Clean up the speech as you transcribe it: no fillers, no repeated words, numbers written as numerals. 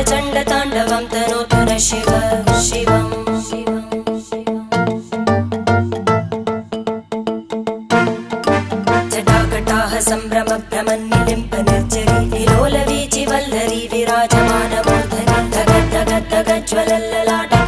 चण्डताण्डवं तनोतु न शिव शिवम् जटाकटाः सम्भ्रमभ्रमन्निलिम्प निर्जरी विलोलवीचि वल्लरी विराजमानमूर्धनि धगद्धगद्धगज्ज्वलल्ललाट